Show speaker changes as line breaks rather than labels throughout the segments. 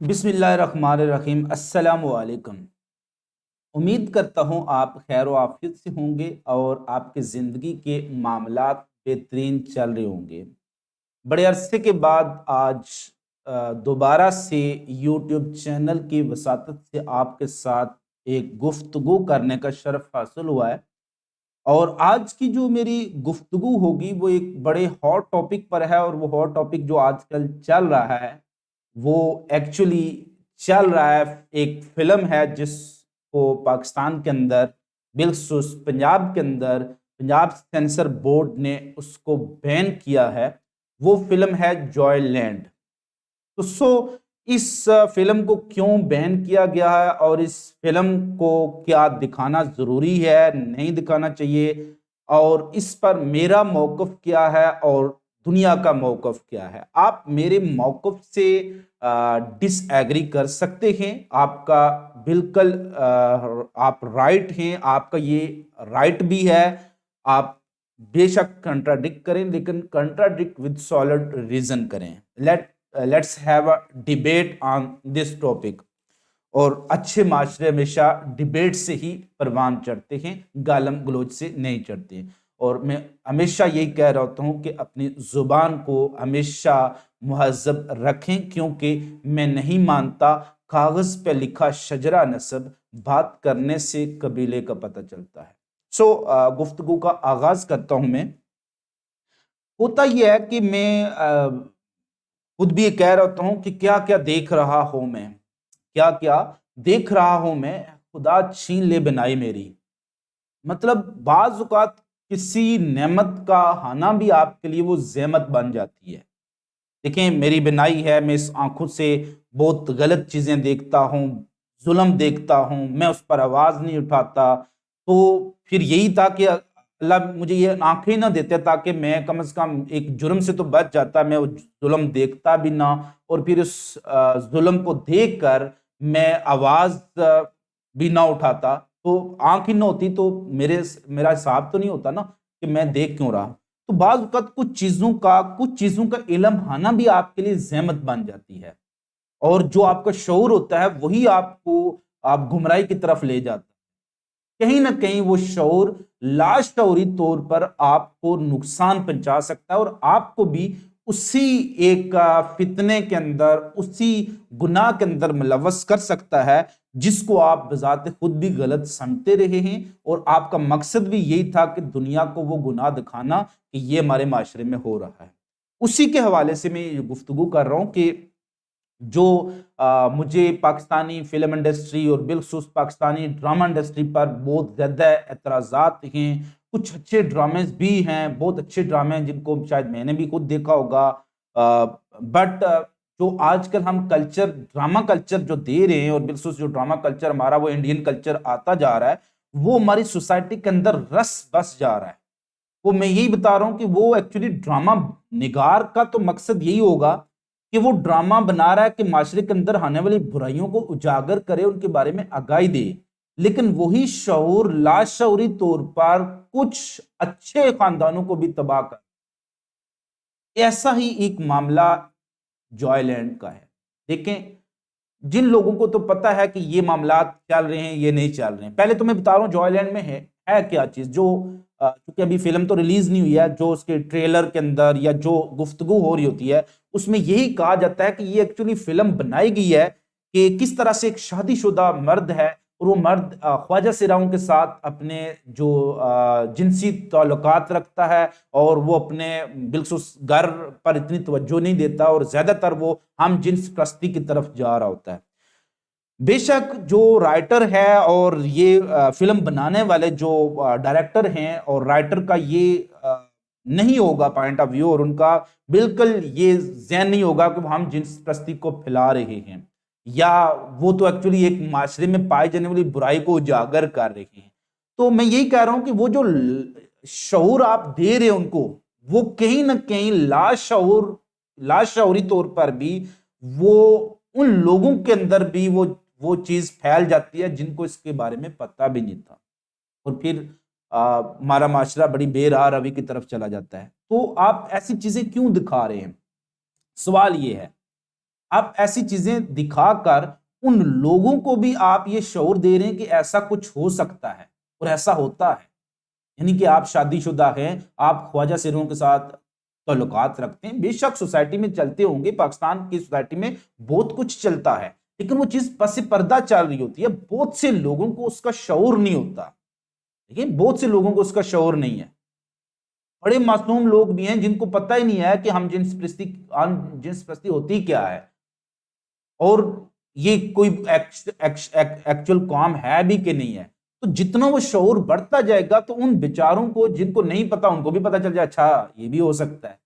बिस्मिल्लाहिर्रहमानिर्रहीम। अस्सलामु अलैकुम। उम्मीद करता हूँ आप खैर आफियत से होंगे और आपकी ज़िंदगी के मामलात बेहतरीन चल रहे होंगे। बड़े अरसे के बाद आज दोबारा से यूट्यूब चैनल की वसातत से आपके साथ एक गुफ्तगू करने का शर्फ हासिल हुआ है। और आज की जो मेरी गुफ्तगू होगी वो एक बड़े हॉट टॉपिक पर है, और वो हॉट टॉपिक जो आजकल चल रहा है वो एक्चुअली चल रहा है, एक फिल्म है जिसको पाकिस्तान के अंदर बिलखुसूस पंजाब के अंदर पंजाब सेंसर बोर्ड ने उसको बैन किया है। वो फिल्म है जॉयलैंड। तो इस फिल्म को क्यों बैन किया गया है और इस फिल्म को क्या दिखाना जरूरी है, नहीं दिखाना चाहिए, और इस पर मेरा मौकफ क्या है और दुनिया का मौकफ क्या है। आप मेरे मौकफ से डिसएग्री कर सकते हैं, आपका बिल्कुल आप राइट हैं, आपका ये राइट भी है। आप बेशक कंट्राडिक्ट करें, लेकिन कंट्राडिक्ट विद सॉलिड रीजन करें। Let's have a debate on this topic. और अच्छे माशरे हमेशा डिबेट से ही परवान चढ़ते हैं, गालम गलोच से नहीं चढ़ते। और मैं हमेशा यही कह रहा होता हूं कि अपनी जुबान को हमेशा मुहज़्ज़ब रखें, क्योंकि मैं नहीं मानता कागज पे लिखा शजरा नसब बात करने से कबीले का पता चलता है। गुफ्तगू का आगाज करता हूं मैं। होता यह है कि मैं खुद भी ये कह रहा हूं कि क्या क्या देख रहा हूं मैं, क्या क्या देख रहा हूं मैं, खुदा छीन ले बनाई मेरी। मतलब बाज औक़ात किसी नेमत का आना भी आपके लिए वो ज़हमत बन जाती है। देखें, मेरी बिनाई है, मैं इस आंखों से बहुत गलत चीज़ें देखता हूँ, जुल्म देखता हूँ, मैं उस पर आवाज़ नहीं उठाता। तो फिर यही था कि अल्लाह मुझे ये आँखें ना देते ताकि मैं कम से कम एक जुर्म से तो बच जाता, मैं वो जुल्म देखता भी ना। और फिर उस जुल्म को देखकर मैं आवाज़ भी ना उठाता। तो आँख ही ना होती तो मेरा हिसाब तो नहीं होता ना कि मैं देख क्यों रहा। तो बाज़ औक़ात कुछ चीज़ों का इल्म आना भी आपके लिए ज़हमत बन जाती है, और जो आपका शऊर होता है वही आपको आप गुमराही की तरफ ले जाता है। कहीं न कहीं वो शऊर लाशऊरी तौर पर आपको नुकसान पहुँचा सकता है, और आपको भी उसी एक फ़ितने के अंदर, उसी गुनाह के अंदर मुलव्वस कर सकता है, जिसको आप बज़ाते खुद भी गलत समझते रहे हैं। और आपका मकसद भी यही था कि दुनिया को वो गुनाह दिखाना कि ये हमारे माशरे में हो रहा है। उसी के हवाले से मैं ये गुफ्तगू कर रहा हूँ कि जो मुझे पाकिस्तानी फ़िल्म इंडस्ट्री और बिलख़ुसूस पाकिस्तानी ड्रामा इंडस्ट्री पर बहुत ज़्यादा एतराज़ात हैं। कुछ अच्छे ड्रामेज़ भी हैं, बहुत अच्छे ड्रामे हैं जिनको शायद मैंने भी खुद देखा होगा। बट जो आजकल हम ड्रामा कल्चर जो दे रहे हैं, और बिलख़ुसूस जो ड्रामा कल्चर हमारा वो इंडियन कल्चर आता जा रहा है, वो हमारी सोसाइटी के अंदर रस बस जा रहा है। वो मैं यही बता रहा हूँ कि वो एक्चुअली ड्रामा निगार का तो मकसद यही होगा कि वो ड्रामा बना रहा है कि माशरे के अंदर आने वाली बुराइयों को उजागर करे, उनके बारे में आगाही दे। लेकिन वही शऊर लाशऊरी तौर पर कुछ अच्छे खानदानों को भी तबाह कर। ऐसा ही एक मामला जॉयलैंड का है। देखें, जिन लोगों को तो पता है कि ये मामलात चल रहे हैं, ये नहीं चल रहे हैं। पहले तो मैं बता रहा हूँ जॉयलैंड में है क्या चीज़ जो चूँकि अभी फ़िल्म तो रिलीज़ नहीं हुई है, जो उसके ट्रेलर के अंदर या जो गुफ्तगू हो रही होती है, उसमें यही कहा जाता है कि ये एक्चुअली फ़िल्म बनाई गई है कि किस तरह से एक शादीशुदा मर्द है, और वो मर्द ख्वाजा सिराओं के साथ अपने जो जिनसी ताल्लुकात रखता है, और वो अपने बिलखुसूस घर पर इतनी तवज्जो नहीं देता, और ज़्यादातर वो हम जिन्स प्रस्ती की तरफ जा रहा होता है। बेशक जो राइटर है और ये फ़िल्म बनाने वाले जो डायरेक्टर हैं और राइटर का ये नहीं होगा पॉइंट ऑफ व्यू, और उनका बिल्कुल ये ज़हन नहीं होगा कि हम जिन्स प्रस्ती को फैला रहे हैं, या वो तो एक्चुअली एक माशरे में पाई जाने वाली बुराई को उजागर कर रहे हैं। तो मैं यही कह रहा हूँ कि वो जो शऊर आप दे रहे हैं उनको, वो कहीं ना कहीं लाशऊरी तौर पर भी वो उन लोगों के अंदर भी वो चीज फैल जाती है जिनको इसके बारे में पता भी नहीं था, और फिर हमारा माशरा बड़ी बेराह रवी की तरफ चला जाता है। तो आप ऐसी चीजें क्यों दिखा रहे हैं? सवाल ये है। आप ऐसी चीजें दिखाकर उन लोगों को भी आप ये शऊर दे रहे हैं कि ऐसा कुछ हो सकता है और ऐसा होता है। यानी कि आप शादीशुदा हैं, आप ख्वाजा सिरों के साथ ताल्लुकात रखते हैं, बेशक सोसाइटी में चलते होंगे, पाकिस्तान की सोसाइटी में बहुत कुछ चलता है, लेकिन वो चीज पस पर्दा चल रही होती है। बहुत से लोगों को उसका शऊर नहीं होता। देखिए, बहुत से लोगों को उसका शऊर नहीं है। बड़े मासूम लोग भी हैं जिनको पता ही नहीं है कि हम जिन्स प्रस्ती होती क्या है, और ये कोई एक्चुअल काम है भी कि नहीं है। तो जितना वो शऊर बढ़ता जाएगा तो उन बेचारों को, जिनको नहीं पता, उनको भी पता चल जाए, अच्छा ये भी हो सकता है,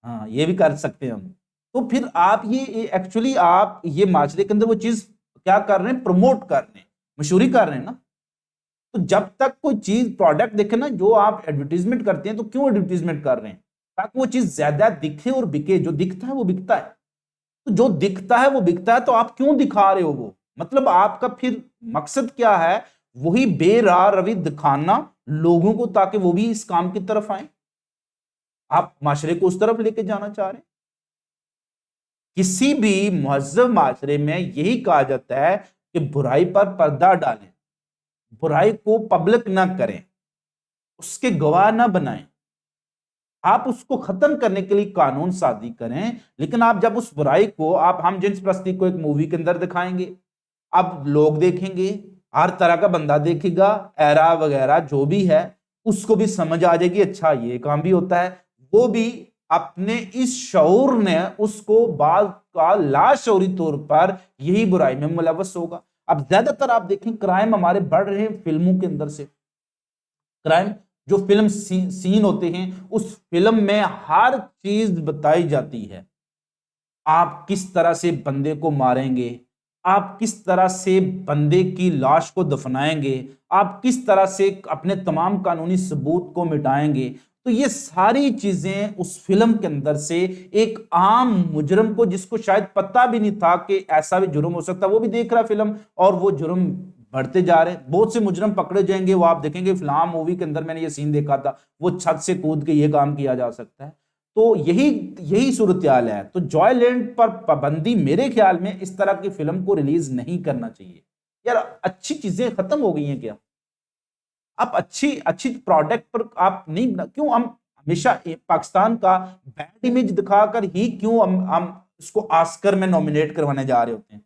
हाँ ये भी कर सकते हैं हम। तो फिर आप ये एक्चुअली आप ये माशरे के अंदर वो चीज क्या कर रहे हैं, प्रमोट कर रहे हैं, मशहूरी कर रहे हैं ना। तो जब तक कोई चीज प्रोडक्ट दिखे ना, जो आप एडवर्टीजमेंट करते हैं, तो क्यों एडवर्टीजमेट कर रहे हैं? ताकि वो चीज ज्यादा दिखे और बिके। जो दिखता है वो बिकता है। तो जो दिखता है वो बिकता है, तो आप क्यों दिखा रहे हो वो? मतलब आपका फिर मकसद क्या है? वही बेराह रवि दिखाना लोगों को, ताकि वो भी इस काम की तरफ आए। आप माशरे को उस तरफ लेके जाना चाह रहे हैं। किसी भी मुहज्जब माशरे में यही कहा जाता है कि बुराई पर पर्दा डालें, बुराई को पब्लिक ना करें, उसके गवाह ना बनाएं। आप उसको खत्म करने के लिए कानून साजी करें, लेकिन आप जब उस बुराई को, आप हम जिन्स प्रस्ती को एक मूवी के अंदर दिखाएंगे, अब लोग देखेंगे, हर तरह का बंदा देखेगा, एरा वगैरह जो भी है, उसको भी समझ आ जाएगी, अच्छा ये काम भी होता है। वो भी अपने इस शऊर ने उसको बाल का लाशऊरी तौर पर यही बुराई में मुलव्वस होगा। अब ज्यादातर आप देखें, क्राइम हमारे बढ़ रहे हैं फिल्मों के अंदर से। क्राइम, जो फिल्म सीन होते हैं, उस फिल्म में हर चीज बताई जाती है। आप किस तरह से बंदे को मारेंगे, आप किस तरह से बंदे की लाश को दफनाएंगे, आप किस तरह से अपने तमाम कानूनी सबूत को मिटाएंगे। तो ये सारी चीजें उस फिल्म के अंदर से एक आम मुजरम को, जिसको शायद पता भी नहीं था कि ऐसा भी जुर्म हो सकता, वो भी देख रहा फिल्म, और वो जुर्म बढ़ते जा रहे हैं। बहुत से मुजरम पकड़े जाएंगे। वो आप देखेंगे, फिल्म मूवी के अंदर मैंने ये सीन देखा था, वो छत से कूद के ये काम किया जा सकता है। तो यही यही सूरत हाल है। तो जॉयलैंड पर पाबंदी, मेरे ख्याल में इस तरह की फिल्म को रिलीज नहीं करना चाहिए। यार, अच्छी चीजें खत्म हो गई हैं क्या? आप अच्छी अच्छी प्रोडक्ट पर आप नहीं क्यों हम हमेशा पाकिस्तान का बैड इमेज दिखाकर ही क्यों हम इसको ऑस्कर में नॉमिनेट करवाने जा रहे होते हैं?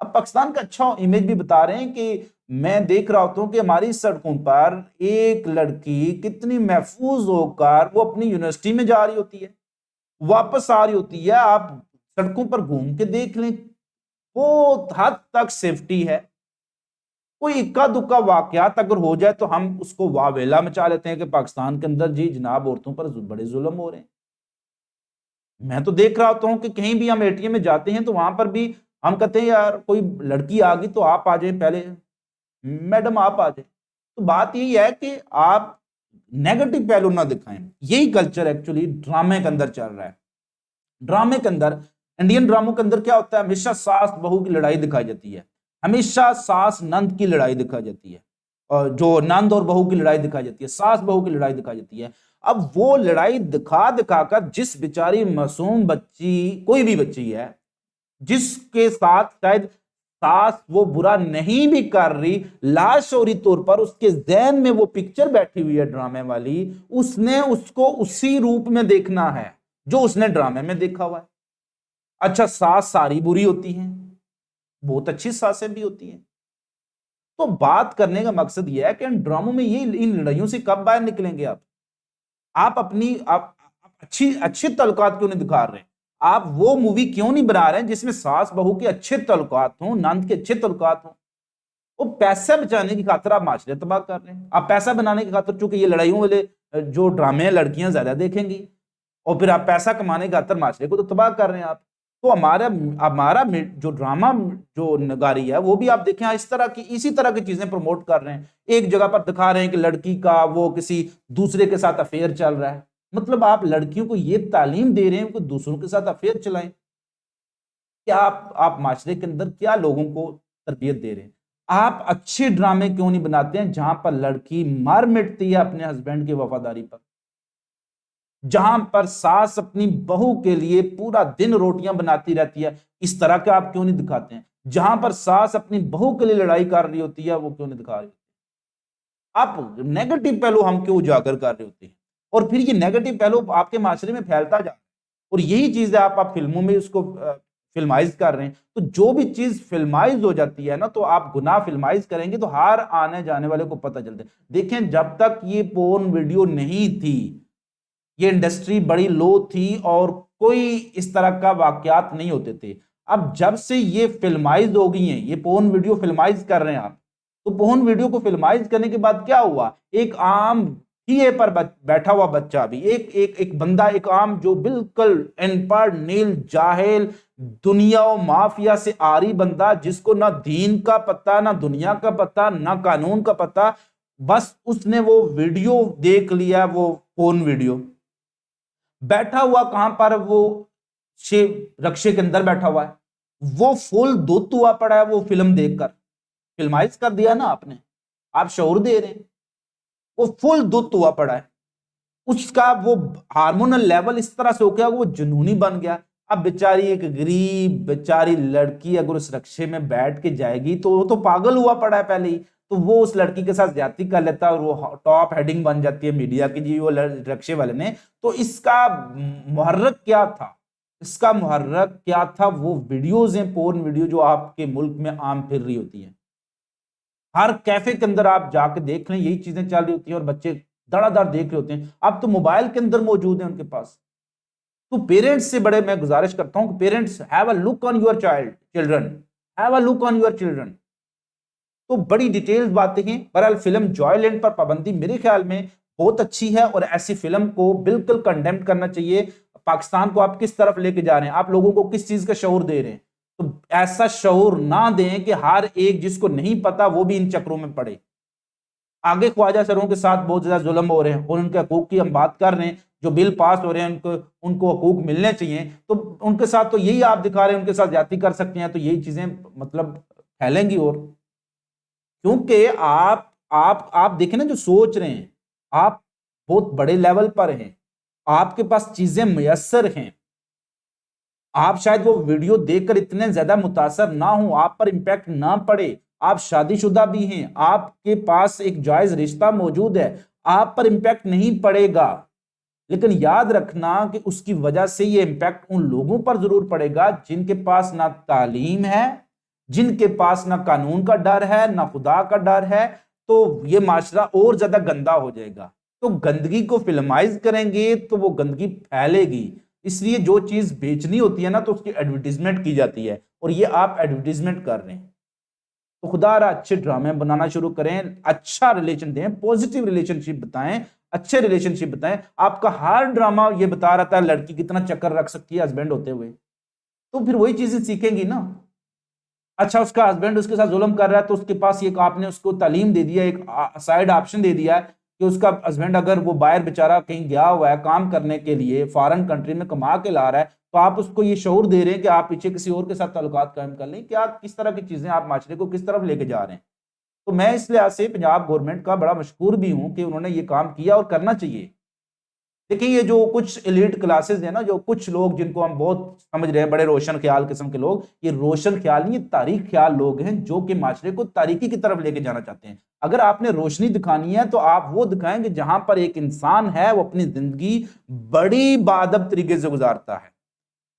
अब पाकिस्तान का अच्छा इमेज भी बता रहे हैं कि मैं देख रहा होता हूं कि हमारी सड़कों पर एक लड़की कितनी महफूज होकर वो अपनी यूनिवर्सिटी में जा रही होती है, वापस आ रही होती है। आप सड़कों पर घूम के देख लें, बहुत हद तक सेफ्टी है। कोई इक्का दुक्का वाकयात अगर हो जाए तो हम उसको वावेला मचा लेते हैं कि पाकिस्तान के अंदर जी जनाब औरतों पर बड़े जुल्म हो रहे हैं। मैं तो देख रहा होता हूं कि कहीं भी हम एटीएम में जाते हैं तो वहां पर भी हम कहते हैं यार कोई लड़की आ गई तो आप आ जाए पहले, मैडम आप आ जाए। तो बात यही है कि आप नेगेटिव पहलू ना दिखाएं। यही कल्चर एक्चुअली ड्रामे के अंदर चल रहा है। ड्रामे के अंदर, इंडियन ड्रामों के अंदर क्या होता है, हमेशा सास बहू की लड़ाई दिखाई जाती है, हमेशा सास नंद की लड़ाई दिखाई जाती है, और जो नंद और बहू की लड़ाई दिखाई जाती है, सास बहू की लड़ाई दिखाई जाती है। अब वो लड़ाई दिखा दिखाकर जिस बेचारी मासूम बच्ची, कोई भी बच्ची है, जिसके साथ शायद सास वो बुरा नहीं भी कर रही, लाशौरी तौर पर उसके ज़हन में वो पिक्चर बैठी हुई है ड्रामे वाली, उसने उसको उसी रूप में देखना है जो उसने ड्रामे में देखा हुआ है। अच्छा, सास सारी बुरी होती हैं? बहुत अच्छी सासें भी होती हैं। तो बात करने का मकसद यह है कि इन ड्रामों में ये इन लड़ाइयों से कब बाहर निकलेंगे आप अपनी आप अच्छी अच्छे तल्लुकात क्यों नहीं दिखा रहे? आप वो मूवी क्यों नहीं बना रहे हैं जिसमें सास बहू के अच्छे तल्लुकात हों, नंद के अच्छे तल्लुकात हों? वो पैसा बचाने की खातिर आप माशरे तबाह कर रहे हैं। आप पैसा बनाने की खातिर, चूंकि ये लड़ाइयों वाले जो ड्रामे हैं लड़कियां ज्यादा देखेंगी, और फिर आप पैसा कमाने की खातिर माशरे को तो तबाह कर रहे हैं आप। तो हमारा हमारा जो ड्रामा जो नगारी है वो भी आप देखें, इस तरह की इसी तरह की चीजें प्रमोट कर रहे हैं। एक जगह पर दिखा रहे हैं कि लड़की का वो किसी दूसरे के साथ अफेयर चल रहा है। मतलब आप लड़कियों को ये तालीम दे रहे हैं कि दूसरों के साथ अफेयर चलाएं? क्या आप माशरे के अंदर क्या लोगों को तरबियत दे रहे हैं? आप अच्छे ड्रामे क्यों नहीं बनाते हैं जहां पर लड़की मर मिटती है अपने हस्बैंड की वफादारी पर? जहां पर सास अपनी बहू के लिए पूरा दिन रोटियां बनाती रहती है, इस तरह के आप क्यों नहीं दिखाते हैं? जहां पर सास अपनी बहू के लिए लड़ाई कर रही होती है, वो क्यों नहीं दिखा रही? आप नेगेटिव पहलू हम क्यों उजागर कर रहे होते हैं? और फिर ये नेगेटिव पहलू आपके माशरे में फैलता जा रहा है, और यही चीज है आप फिल्मों में उसको फिल्माइज कर रहे हैं। तो जो भी चीज फिल्माइज हो जाती है ना, तो आप गुनाह फिल्माइज करेंगे तो हर आने जाने वाले को पता चलता है। देखें, जब तक ये पोर्न वीडियो नहीं थी, ये इंडस्ट्री बड़ी लो थी और कोई इस तरह का वाकयात नहीं होते थे। अब जब से ये फिल्माइज हो गई हैं, ये पोर्न वीडियो फिल्माइज कर रहे हैं आप, तो पोर्न वीडियो को फिल्माइज करने के बाद क्या हुआ? एक आम टीए पर बैठा हुआ बच्चा भी, एक बंदा, एक आम जो बिल्कुल अनपढ़ नील जाहिल दुनिया और माफिया से आरी बंदा, जिसको ना दीन का पता, ना दुनिया का पता, ना कानून का पता, बस उसने वो वीडियो देख लिया, वो पोर्न वीडियो, बैठा हुआ कहां पर? वो रक्शे के अंदर बैठा हुआ है, वो फुल धुत हुआ पड़ा है, वो फिल्म देखकर। फिल्माइज कर दिया ना आपने, आप शऊर दे रहे हैं। वो फुल धुत हुआ पड़ा है, उसका वो हार्मोनल लेवल इस तरह से हो गया, वो जुनूनी बन गया। अब बेचारी एक गरीब बेचारी लड़की अगर उस रक्शे में बैठ के जाएगी, तो वो तो पागल हुआ पड़ा है पहले ही, तो वो उस लड़की के साथ ज्यादती कर लेता है और वो टॉप हेडिंग बन जाती है मीडिया की, जी वो रक्शे वाले ने। तो इसका मुहर्रक क्या था? इसका मुहर्रक क्या था? वो वीडियोज हैं, पोर्न वीडियो, जो आपके मुल्क में आम फिर रही होती है। हर कैफे के अंदर आप जाके देख लें, यही चीजें चल रही होती हैं और बच्चे धड़ाधड़ देख रहे होते हैं। अब तो मोबाइल के अंदर मौजूद है उनके पास। तो पेरेंट्स से बड़े मैं गुजारिश करता हूं कि parents have a look on your children, have a look on your children. तो बड़ी डिटेल्स बातें हैं। बहरहाल फिल्म जॉयलैंड पर पाबंदी मेरे ख्याल में बहुत अच्छी है और ऐसी फिल्म को बिल्कुल कंडेम करना चाहिए। पाकिस्तान को आप किस तरफ लेके जा रहे हैं? आप लोगों को किस चीज का शऊर दे रहे हैं? तो ऐसा शऊर ना दें कि हर एक जिसको नहीं पता वो भी इन चक्रों में पड़े। आगे ख्वाजा सरों के साथ बहुत ज्यादा जुल्म हो रहे हैं और उनके हकूक की हम बात कर रहे हैं, जो बिल पास हो रहे हैं उनको उनको हकूक मिलने चाहिए, तो उनके साथ तो यही आप दिखा रहे हैं, उनके साथ ज्यादती कर सकते हैं, तो यही चीजें मतलब फैलेंगी। और क्योंकि आप देखें ना, जो सोच रहे हैं आप बहुत बड़े लेवल पर हैं, आपके पास चीजें मुयस्सर हैं, आप शायद वो वीडियो देखकर इतने ज्यादा मुतासर ना हो, आप पर इंपैक्ट ना पड़े, आप शादीशुदा भी हैं, आपके पास एक जायज रिश्ता मौजूद है, आप पर इंपैक्ट नहीं पड़ेगा। लेकिन याद रखना कि उसकी वजह से ये इंपैक्ट उन लोगों पर जरूर पड़ेगा जिनके पास ना तालीम है, जिनके पास ना कानून का डर है, ना खुदा का डर है। तो ये माशरा और ज्यादा गंदा हो जाएगा। तो गंदगी को फिल्माइज करेंगे तो वो गंदगी फैलेगी। इसलिए जो चीज बेचनी होती है ना, तो उसकी एडवर्टीजमेंट की जाती है, और ये आप एडवर्टीजमेंट कर रहे हैं। तो खुदारा अच्छे ड्रामे बनाना शुरू करें, अच्छा रिलेशन दें, पॉजिटिव रिलेशनशिप बताएं, अच्छे रिलेशनशिप बताएं। आपका हर ड्रामा ये बता रहा था लड़की कितना चक्कर रख सकती है हस्बैंड होते हुए, तो फिर वही चीजें सीखेंगी ना। अच्छा, उसका हस्बैंड उसके साथ जुल्म कर रहा है, तो उसके पास एक आपने उसको तालीम दे दिया, एक साइड ऑप्शन दे दिया है कि उसका हस्बैंड अगर वो बाहर बेचारा कहीं गया हुआ है काम करने के लिए, फॉरेन कंट्री में कमा के ला रहा है, तो आप उसको ये शऊर दे रहे हैं कि आप पीछे किसी और के साथ ताल्लुकात कायम कर लें। क्या किस तरह की चीजें आप माशरे को किस तरफ लेके जा रहे हैं? तो मैं इस लिहाज से पंजाब गवर्नमेंट का बड़ा मशकूर भी हूं कि उन्होंने ये काम किया और करना चाहिए। देखिए, ये जो कुछ एलीट क्लासेस है ना, जो कुछ लोग जिनको हम बहुत समझ रहे हैं, बड़े रोशन ख्याल किस्म के लोग, ये रोशन ख्याल नहीं, ये तारीख ख्याल लोग हैं जो कि माशरे को तारीकी की तरफ लेके जाना चाहते हैं। अगर आपने रोशनी दिखानी है तो आप वो दिखाएंगे जहां पर एक इंसान है, वो अपनी जिंदगी बड़ी बाअदब तरीके से गुजारता है,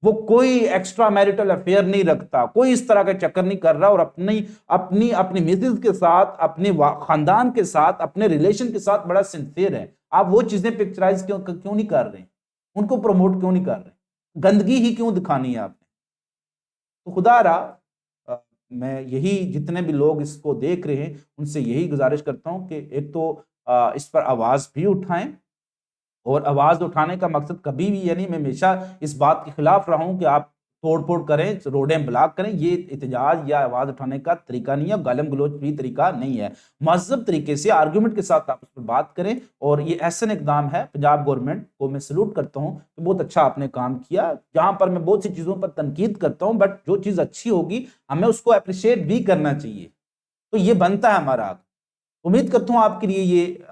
वो कोई एक्स्ट्रा मैरिटल अफेयर नहीं रखता, कोई इस तरह का चक्कर नहीं कर रहा, और अपनी अपनी अपनी मिसेज के साथ, अपने खानदान के साथ, अपने रिलेशन के साथ बड़ा सिंसियर है। आप वो चीजें पिक्चराइज क्यों क्यों नहीं कर रहे? उनको प्रमोट क्यों नहीं कर रहे? गंदगी ही क्यों दिखानी है आपने? तो खुदारा मैं यही जितने भी लोग इसको देख रहे हैं उनसे यही गुजारिश करता हूं कि एक तो इस पर आवाज भी उठाएं, और आवाज उठाने का मकसद कभी भी, यानी मैं हमेशा इस बात के खिलाफ रहा हूं कि आप तोड़-फोड़ करें, रोडें ब्लॉक करें, ये एहतजाज या आवाज उठाने का तरीका नहीं है, गालिम गलौज भी तरीका नहीं है। महज़ब तरीके से आर्गुमेंट के साथ आप उस पर बात करें, और ये एहसन इक़दाम है। पंजाब गवर्नमेंट को मैं सैल्यूट करता हूं कि बहुत अच्छा आपने काम किया। जहां पर मैं बहुत सी चीज़ों पर तनकीद करता हूं, बट जो चीज़ अच्छी होगी हमें उसको एप्रिशिएट भी करना चाहिए। तो ये बनता है हमारा हक। उम्मीद करता हूँ आपके लिए ये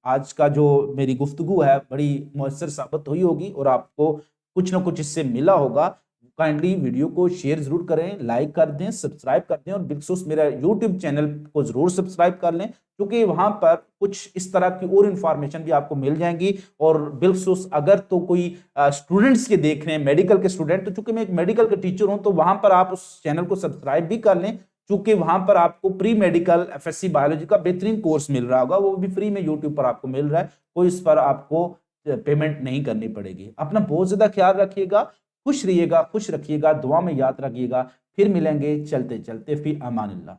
आज का जो मेरी गुफ्तगू है बड़ी मुयस्सर साबित हुई होगी और आपको कुछ ना कुछ इससे मिला होगा। काइंडली वीडियो को शेयर ज़रूर करें, लाइक कर दें, सब्सक्राइब कर दें और बिलखुसूस मेरा यूट्यूब चैनल को ज़रूर सब्सक्राइब कर लें, क्योंकि वहाँ पर कुछ इस तरह की और इन्फॉर्मेशन भी आपको मिल जाएँगी। और बिलखुसूस अगर तो कोई स्टूडेंट्स के देख रहे हैं, मेडिकल के स्टूडेंट, तो चूँकि मैं एक मेडिकल का टीचर हूँ, तो वहाँ पर आप उस चैनल को सब्सक्राइब भी कर लें, चूँकि वहाँ पर आपको प्री मेडिकल एफएससी बायोलॉजी का बेहतरीन कोर्स मिल रहा होगा, वो भी फ्री में यूट्यूब पर आपको मिल रहा है। कोई इस पर आपको पेमेंट नहीं करनी पड़ेगी। अपना बहुत ज़्यादा ख्याल रखिएगा, खुश रहिएगा, खुश रखिएगा, दुआ में याद रखिएगा। फिर मिलेंगे चलते-चलते, फ़ी अमानिल्लाह।